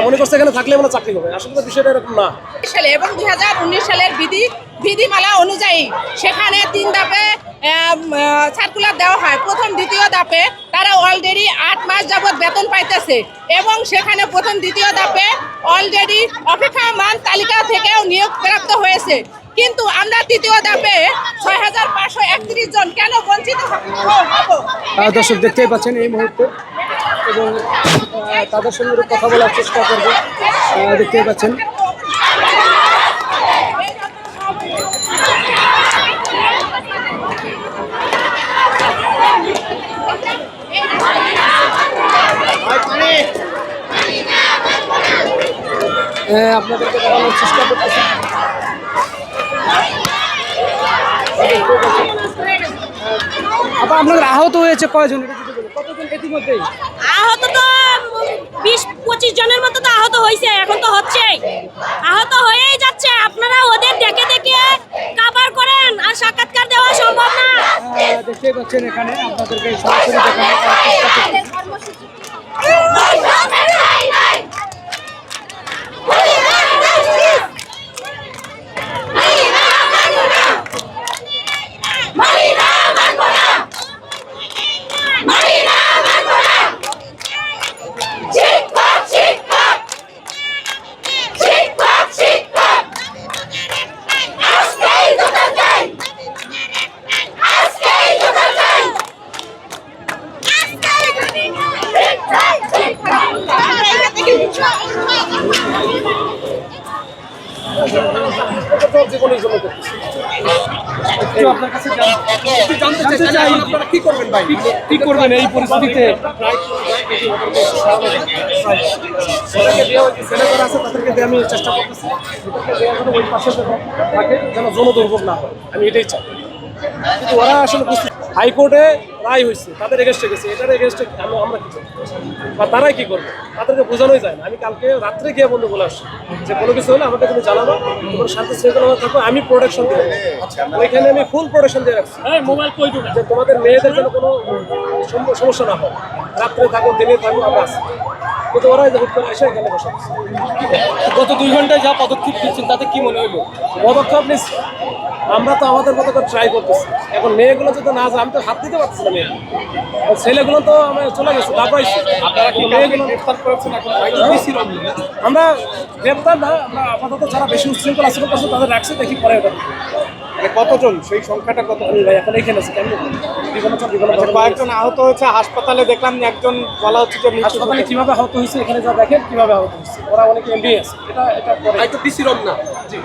মনে করছে এখানে থাকলে আমরা চাকরি হবে, আসলে তো বিষয়টা এরকম না। সালে এবং 2019 সালের বিধিমালা অনুযায়ী সেখানে 3 ধাপে সার্কুলার দেওয়া হয়। প্রথম দ্বিতীয় ধাপে তারা অলরেডি 8 মাস যাবৎ বেতন পাইতেছে এবং সেখানে প্রথম দ্বিতীয় ধাপে অলরেডি অপেক্ষমান তালিকা থেকেও নিয়োগ প্রাপ্ত হয়েছে। কিন্তু আমরা তৃতীয় ধাপে 6531 জন কেন বঞ্চিত হব? দর্শক দেখতেই পাচ্ছেন এই মুহূর্তে, এবং তাদের সঙ্গে কথা বলার চেষ্টা করব। দেখতেই পাচ্ছেন আপনাদেরকে দেখানোর চেষ্টা করতেছি। আবার আপনাদের আহত হয়েছে কয়জন, কতজন ইতিমধ্যেই? আহত তো 20-25 জনের মতো তো আহত হয়েছে, এখন তো হচ্ছেই, আহত হয়েই যাচ্ছে। আপনারা ওদের দেখে দেখে কভার করেন, আর সাক্ষাৎকার দেওয়া সম্ভব না। দেখতে পাচ্ছেন এখানে আপনাদেরকে সরাসরি দেখানোর চেষ্টা করছি। আপনার কাছে জানতে চাই আপনারা কি করবেন ভাই, কি করবেন এই পরিস্থিতিতে? তাদেরকে দিয়ে আমি চেষ্টা করতেছি ওই পাশে থাকে যেন জনদুর্ভোগ না হয়, আমি এটাই চাই। কিন্তু ওরা আসলে হাইকোর্টে রায় হয়েছে, তাদের এগেস্টে গেছে, এটার এগেস্টে আমরা কি করবো বা তারাই কি করবো, তাদেরকে বোঝানোই যায় না। আমি কালকে রাত্রে গিয়ে বন্ধু বলে আসছি যে কোনো কিছু হলে আমাকে তুমি জানাবো, তোমার শান্তি শৃঙ্খলা থাকো, আমি প্রোটেকশন দিয়ে ওইখানে আমি ফুল প্রোটেকশন দিয়ে রাখছি যে তোমাদের মেয়েদের যেন কোনো সমস্যা না হয়, রাত্রে থাকো দিনে থাকো আমরা আছি। কিন্তু ওরা হুট করে এসে এখানে বসে গত 2 ঘন্টায় যা পদক্ষেপ দিচ্ছেন তাতে কি মনে হইলো? পদক্ষেপ নিচ্ছি আমরা তো আমাদের মতো করে ট্রাই করতেছি। এখন মেয়েগুলো যদি না যায়, আমি তো হাত দিতে পারছি না। মেয়ে ছেলেগুলো তো আমি চলে গেছে, তারপরাইছি। মেয়েগুলো আমরা গ্রেপ্তার না, আমরা আপাতত যারা বেশি উচ্ছৃঙ্খল আচরণ করছে তাদের রাখছি, দেখি পরে ওটা কতজন, সেই সংখ্যাটা কত ভাই এখন এখানে আছে কেন? কয়েকজন আহত হয়েছে হাসপাতালে, দেখলাম একজন বলা হচ্ছে যে হাসপাতালে কিভাবে আহত হয়েছে এখানে যা দেখেন কিভাবে আহত হয়েছে, ওরা অনেকে এমবিএস এটা এটা পরে ডিসি রমনা। জি